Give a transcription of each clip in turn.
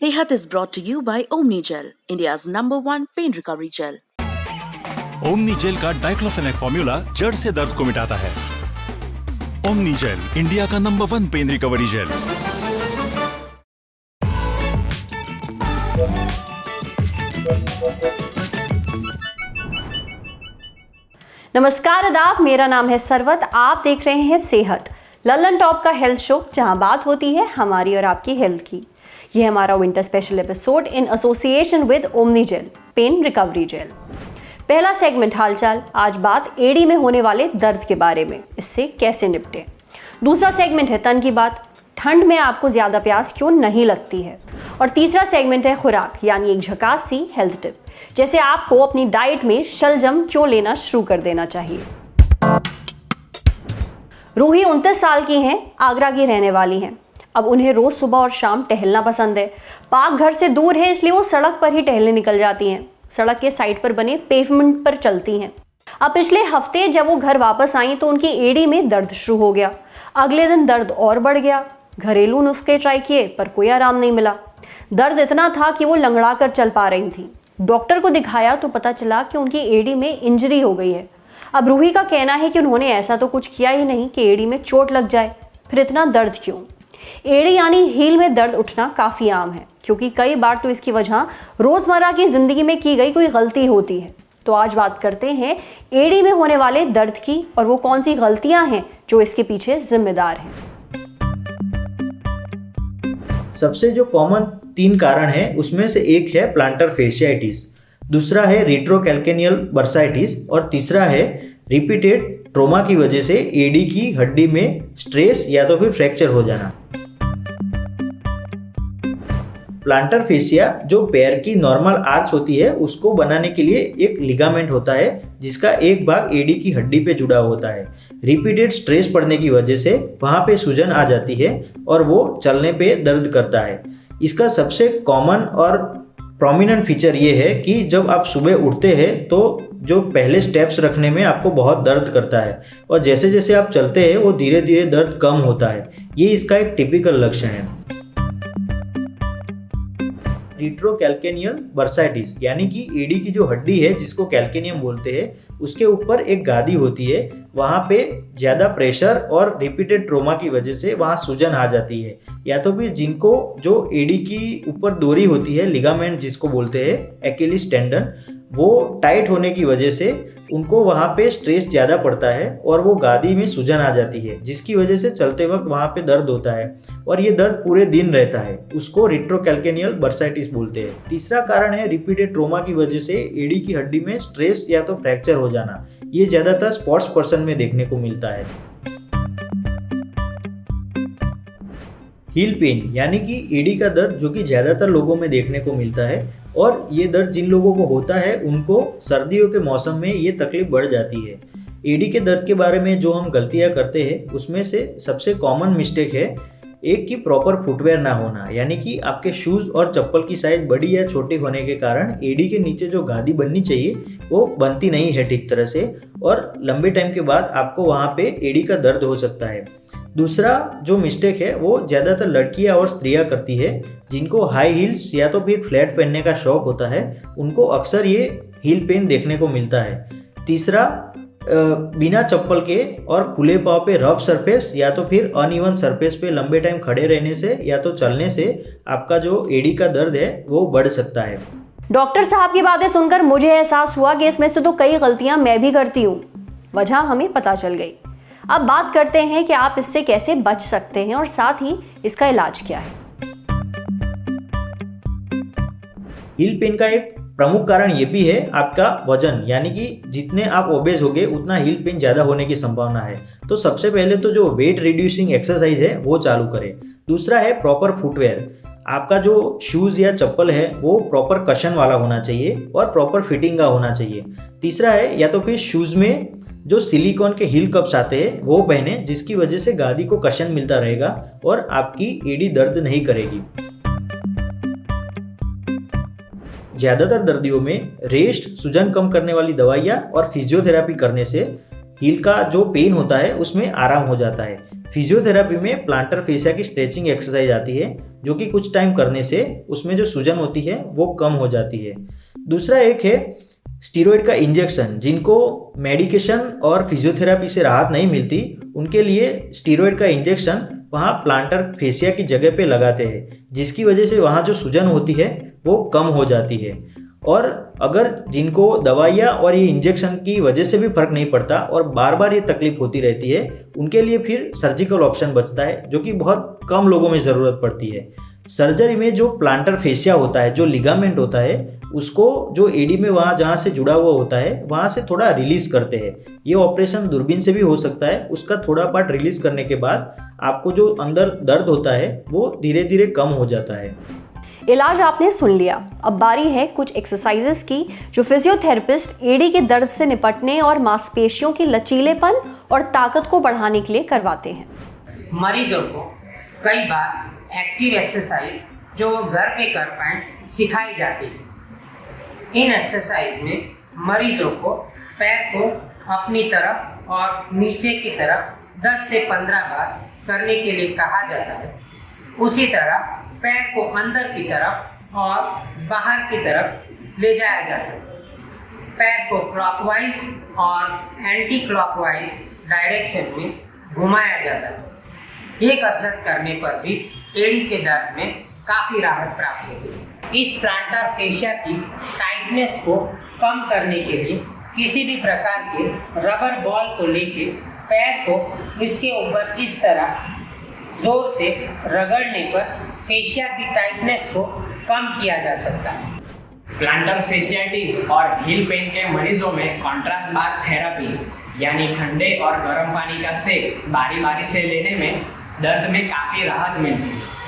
Sehat is brought to you by Omni Gel, India's #1 pain recovery gel. Omni gel का diclofenac formula जड़ से दर्द को मिटाता है। ओमनी जेल, इंडिया का #1 पेन रिकवरी जेल। नमस्कार आदाब, मेरा नाम है सरवत। आप देख रहे हैं सेहत, लल्लन टॉप का हेल्थ शो, जहां बात होती है हमारी और आपकी हेल्थ की। यह हमारा winter special episode in association with Omni gel, pain recovery gel. पहला सेगमेंट हालचाल, आज बात एड़ी में होने वाले दर्द के बारे में, इससे कैसे निपटें। दूसरा सेगमेंट है तन की बात, ठंड में आपको ज़्यादा प्यास क्यों नहीं लगती है। और तीसरा सेगमेंट है खुराक, यानी एक झकास सी हेल्थ टिप, जैसे आपको अपनी डाइट में शलजम क्यों लेना शुरू कर देना चाहिए। रूही 29 साल की हैं, आगरा की रहने वाली हैं। अब उन्हें रोज सुबह और शाम टहलना पसंद है। पार्क घर से दूर है, इसलिए वो सड़क पर ही टहलने निकल जाती हैं। सड़क के साइड पर बने पेवमेंट पर चलती हैं। अब पिछले हफ्ते जब वो घर वापस आई तो उनकी एड़ी में दर्द शुरू हो गया। अगले दिन दर्द और बढ़ गया। घरेलू नुस्खे ट्राई किए पर कोई आराम नहीं मिला। दर्द इतना था कि वो लंगड़ा कर चल पा रही थी। डॉक्टर को दिखाया तो पता चला कि उनकी एड़ी में इंजरी हो गई है। अब रूही का कहना है कि उन्होंने ऐसा तो कुछ किया ही नहीं कि एड़ी में चोट लग जाए, फिर इतना दर्द क्यों। एड़ी यानी हील में दर्द उठना काफ़ी आम है, क्योंकि कई बार तो इसकी वजह रोज़मर्रा की ज़िंदगी में की गई कोई गलती होती है। तो आज बात करते हैं एड़ी में होने वाले दर्द की, और वो कौन सी गलतियां हैं जो इसके पीछे जिम्मेदार हैं। सबसे जो कॉमन 3 कारण है उसमें से एक है प्लांटर फेशियाइटिस, दूसरा है रेट्रोकैल्केनियल बर्साइटिस और तीसरा है रिपीटेड ट्रोमा की वजह से एडी की हड्डी में स्ट्रेस या तो फिर फ्रैक्चर हो जाना। प्लांटर फेशिया जो पैर की नॉर्मल आर्च होती है उसको बनाने के लिए एक लिगामेंट होता है जिसका एक भाग एडी की हड्डी पे जुड़ा होता है। रिपीटेड स्ट्रेस पड़ने की वजह से वहाँ पे सूजन आ जाती है और वो चलने पे दर्द करता है। इसका सबसे कॉमन और प्रोमिनेंट फीचर ये है कि जब आप सुबह उठते हैं तो जो पहले स्टेप्स रखने में आपको बहुत दर्द करता है और जैसे जैसे आप चलते हैं वो धीरे धीरे दर्द कम होता है। ये इसका एक टिपिकल लक्षण है। रेट्रोकैल्केनियल बर्साइटिस यानी कि एडी की जो हड्डी है जिसको कैल्केनियम बोलते हैं, उसके ऊपर एक गादी होती है। वहाँ पे ज़्यादा प्रेशर और रिपीटेड ट्रोमा की वजह से वहाँ सूजन आ जाती है, या तो फिर जिनको जो एडी की ऊपर डोरी होती है, लिगामेंट जिसको बोलते हैं, एक्किलीज टेंडन, वो टाइट होने की वजह से उनको वहाँ पे स्ट्रेस ज़्यादा पड़ता है और वो गादी में सूजन आ जाती है, जिसकी वजह से चलते वक्त वहाँ पे दर्द होता है और ये दर्द पूरे दिन रहता है। उसको रेट्रोकैल्केनियल बर्साइटिस बोलते हैं। तीसरा कारण है रिपीटेड ट्रोमा की वजह से एडी की हड्डी में स्ट्रेस या तो फ्रैक्चर हो जाना। ये ज़्यादातर स्पोर्ट्स पर्सन में देखने को मिलता है। हील पेन यानी कि एडी का दर्द जो कि ज़्यादातर लोगों में देखने को मिलता है, और ये दर्द जिन लोगों को होता है उनको सर्दियों के मौसम में ये तकलीफ बढ़ जाती है। एडी के दर्द के बारे में जो हम गलतियां करते हैं उसमें से सबसे कॉमन मिस्टेक है एक कि प्रॉपर फुटवेयर ना होना, यानी कि आपके शूज़ और चप्पल की साइज़ बड़ी या छोटी होने के कारण एडी के नीचे जो गादी बननी चाहिए वो बनती नहीं है ठीक तरह से, और लंबे टाइम के बाद आपको वहाँ पे एडी का दर्द हो सकता है। दूसरा जो मिस्टेक है वो ज़्यादातर लड़कियां और स्त्रियां करती है, जिनको हाई हील्स या तो फिर फ्लैट पहनने का शौक होता है, उनको अक्सर ये हील पेन देखने को मिलता है। तीसरा, बिना चप्पल के और खुले पाँव पे रफ सरफेस या तो फिर अनइवन सरफेस पे लंबे टाइम खड़े रहने से या तो चलने से आपका जो एडी का दर्द है वो बढ़ सकता है। डॉक्टर साहब की बातें सुनकर मुझे एहसास हुआ कि इसमें से तो कई गलतियां मैं भी करती हूँ। वजह हमें पता चल गई। अब बात करते हैं कि आप इससे कैसे बच सकते हैं और साथ ही इसका इलाज क्या है। हील पेन का एक प्रमुख कारण ये भी है आपका वजन, यानी कि जितने आप ओबेस होगे उतना हील पेन ज़्यादा होने की संभावना है। तो सबसे पहले तो जो वेट रिड्यूसिंग एक्सरसाइज है वो चालू करें। दूसरा है प्रॉपर फुटवेयर। आपका जो शूज़ या चप्पल है वो प्रॉपर कशन वाला होना चाहिए और प्रॉपर फिटिंग का होना चाहिए। तीसरा है या तो फिर शूज़ में जो सिलिकॉन के हील कप्स आते हैं वो पहने, जिसकी वजह से गादी को कशन मिलता रहेगा और आपकी एडी दर्द नहीं करेगी। ज़्यादातर दर्दियों में रेस्ट, सूजन कम करने वाली दवाइयाँ और फिजियोथेरेपी करने से हील का जो पेन होता है उसमें आराम हो जाता है। फिजियोथेरेपी में प्लांटर फेशिया की स्ट्रेचिंग एक्सरसाइज आती है, जो कि कुछ टाइम करने से उसमें जो सूजन होती है वो कम हो जाती है। दूसरा एक है स्टीरॉयड का इंजेक्शन। जिनको मेडिकेशन और फिजियोथेरेपी से राहत नहीं मिलती, उनके लिए स्टीरॉयड का इंजेक्शन वहाँ प्लांटर फेशिया की जगह पे लगाते हैं, जिसकी वजह से वहाँ जो सूजन होती है वो कम हो जाती है। और अगर जिनको दवाइयाँ और ये इंजेक्शन की वजह से भी फर्क नहीं पड़ता और बार बार ये तकलीफ होती रहती है, उनके लिए फिर सर्जिकल ऑप्शन बचता है, जो कि बहुत कम लोगों में ज़रूरत पड़ती है। सर्जरी में जो प्लांटर फेशिया होता है, जो लिगामेंट होता है, उसको जो एडी में वहाँ जहाँ से जुड़ा हुआ होता है वहाँ से थोड़ा रिलीज करते हैं। ये ऑपरेशन दूरबीन से भी हो सकता है। उसका थोड़ा पार्ट रिलीज करने के बाद आपको जो अंदर दर्द होता है वो धीरे धीरे कम हो जाता है। इलाज आपने सुन लिया, अब बारी है कुछ एक्सरसाइजेस की जो फिजियोथेरेपिस्ट एडी के दर्द से निपटने और मांसपेशियों के लचीलेपन और ताकत को बढ़ाने के लिए करवाते हैं। मरीजों को कई बार एक्टिव एक्सरसाइज जो वो घर पे कर पाएँ सिखाई जाती है। इन एक्सरसाइज में मरीजों को पैर को अपनी तरफ और नीचे की तरफ 10 से 15 बार करने के लिए कहा जाता है। उसी तरह पैर को अंदर की तरफ और बाहर की तरफ ले जाया जाता है। पैर को क्लॉकवाइज और एंटी क्लॉकवाइज डायरेक्शन में घुमाया जाता है। ये कसरत करने पर भी एड़ी के दर्द में काफ़ी राहत प्राप्त होती है। इस प्लांटर फेशिया की टाइटनेस को कम करने के लिए किसी भी प्रकार के रबर बॉल को लेके पैर को इसके ऊपर इस तरह जोर से रगड़ने पर फेशिया की टाइटनेस को कम किया जा सकता है। प्लांटर फेशियाइटिस और हील पेन के मरीजों में कॉन्ट्रास्ट बाथ थेरेपी यानी ठंडे और गर्म पानी का सेक बारी बारी से लेने में दर्द में काफ़ी राहत मिलती है।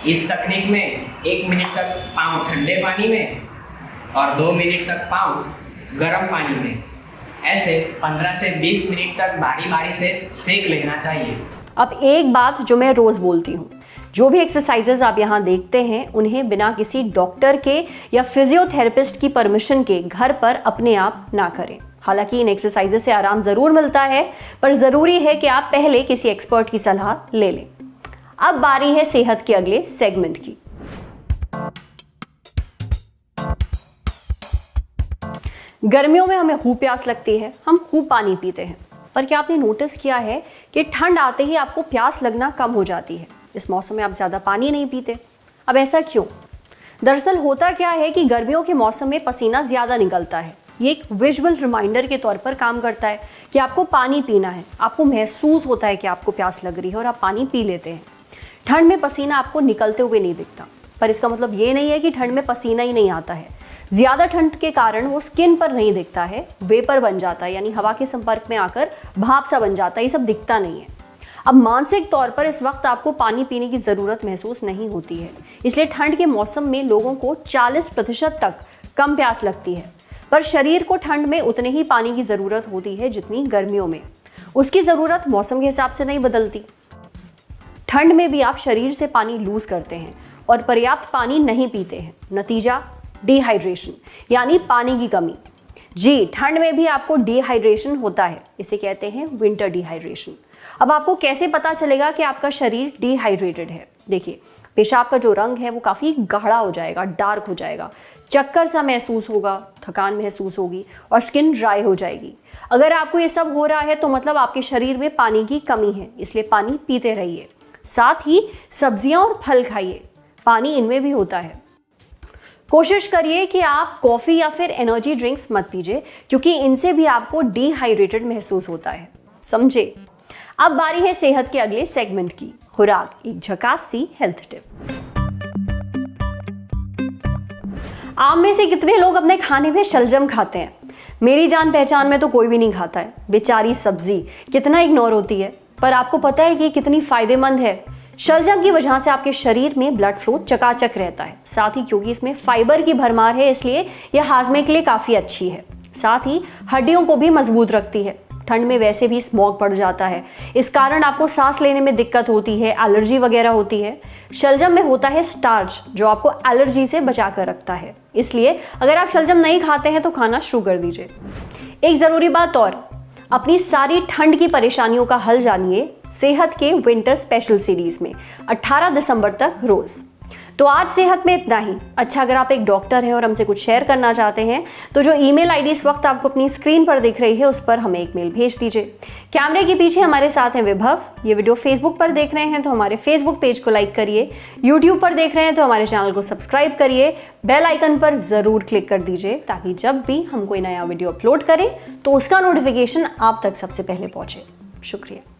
इस तकनीक में 1 मिनट तक पाँव ठंडे पानी में और 2 मिनट तक पाँव गर्म पानी में, ऐसे 15 से 20 मिनट तक बारी बारी से सेक लेना चाहिए। अब एक बात जो मैं रोज़ बोलती हूँ, जो भी एक्सरसाइजेज आप यहाँ देखते हैं उन्हें बिना किसी डॉक्टर के या फिजियोथेरेपिस्ट की परमिशन के घर पर अपने आप ना करें। हालांकि इन एक्सरसाइजेज से आराम ज़रूर मिलता है, पर ज़रूरी है कि आप पहले किसी एक्सपर्ट की सलाह ले लें। अब बारी है सेहत के अगले सेगमेंट की। गर्मियों में हमें खूब प्यास लगती है, हम खूब पानी पीते हैं, पर क्या आपने नोटिस किया है कि ठंड आते ही आपको प्यास लगना कम हो जाती है? इस मौसम में आप ज़्यादा पानी नहीं पीते। अब ऐसा क्यों? दरअसल होता क्या है कि गर्मियों के मौसम में पसीना ज़्यादा निकलता है। ये एक विजुअल रिमाइंडर के तौर पर काम करता है कि आपको पानी पीना है। आपको महसूस होता है कि आपको प्यास लग रही है और आप पानी पी लेते हैं। ठंड में पसीना आपको निकलते हुए नहीं दिखता, पर इसका मतलब ये नहीं है कि ठंड में पसीना ही नहीं आता है। ज़्यादा ठंड के कारण वो स्किन पर नहीं दिखता है, वेपर बन जाता है, यानी हवा के संपर्क में आकर भाप सा बन जाता है। ये सब दिखता नहीं है। अब मानसिक तौर पर इस वक्त आपको पानी पीने की ज़रूरत महसूस नहीं होती है, इसलिए ठंड के मौसम में लोगों को 40% तक कम प्यास लगती है। पर शरीर को ठंड में उतने ही पानी की ज़रूरत होती है जितनी गर्मियों में। उसकी ज़रूरत मौसम के हिसाब से नहीं बदलती। ठंड में भी आप शरीर से पानी लूज करते हैं और पर्याप्त पानी नहीं पीते हैं। नतीजा डिहाइड्रेशन, यानी पानी की कमी। जी, ठंड में भी आपको डिहाइड्रेशन होता है, इसे कहते हैं विंटर डिहाइड्रेशन। अब आपको कैसे पता चलेगा कि आपका शरीर डिहाइड्रेटेड है? देखिए, पेशाब का जो रंग है वो काफ़ी गाढ़ा हो जाएगा, डार्क हो जाएगा, चक्कर सा महसूस होगा, थकान महसूस होगी और स्किन ड्राई हो जाएगी। अगर आपको ये सब हो रहा है तो मतलब आपके शरीर में पानी की कमी है, इसलिए पानी पीते रहिए। साथ ही सब्जियां और फल खाइए, पानी इनमें भी होता है। कोशिश करिए कि आप कॉफ़ी या फिर एनर्जी ड्रिंक्स मत पीजिए, क्योंकि इनसे भी आपको डिहाइड्रेटेड महसूस होता है। समझे? अब बारी है सेहत के अगले सेगमेंट की, खुराक, एक झकास सी हेल्थ टिप। आप में से कितने लोग अपने खाने में शलजम खाते हैं? मेरी जान पहचान में तो कोई भी नहीं खाता है। बेचारी सब्जी कितना इग्नोर होती है, पर आपको पता है कि कितनी फायदेमंद है? शलजम की वजह से आपके शरीर में ब्लड फ्लो चकाचक रहता है। साथ ही क्योंकि इसमें फाइबर की भरमार है, इसलिए यह हाजमे के लिए काफ़ी अच्छी है। साथ ही हड्डियों को भी मजबूत रखती है। ठंड में वैसे भी स्मॉग बढ़ जाता है, इस कारण आपको सांस लेने में दिक्कत होती है, एलर्जी वगैरह होती है। शलजम में होता है स्टार्च, जो आपको एलर्जी से बचा कर रखता है। इसलिए अगर आप शलजम नहीं खाते हैं तो खाना शुरू कर दीजिए। एक ज़रूरी बात और, अपनी सारी ठंड की परेशानियों का हल जानिए सेहत के विंटर स्पेशल सीरीज में 18 दिसंबर तक रोज। तो आज सेहत में इतना ही। अच्छा, अगर आप एक डॉक्टर हैं और हमसे कुछ शेयर करना चाहते हैं तो जो ईमेल आईडी इस वक्त आपको अपनी स्क्रीन पर दिख रही है उस पर हमें एक मेल भेज दीजिए। कैमरे के पीछे हमारे साथ हैं विभव। ये वीडियो फेसबुक पर देख रहे हैं तो हमारे फेसबुक पेज को लाइक करिए, यूट्यूब पर देख रहे हैं तो हमारे चैनल को सब्सक्राइब करिए, बेल आइकन पर ज़रूर क्लिक कर दीजिए ताकि जब भी हम कोई नया वीडियो अपलोड करें तो उसका नोटिफिकेशन आप तक सबसे पहले पहुंचे। शुक्रिया।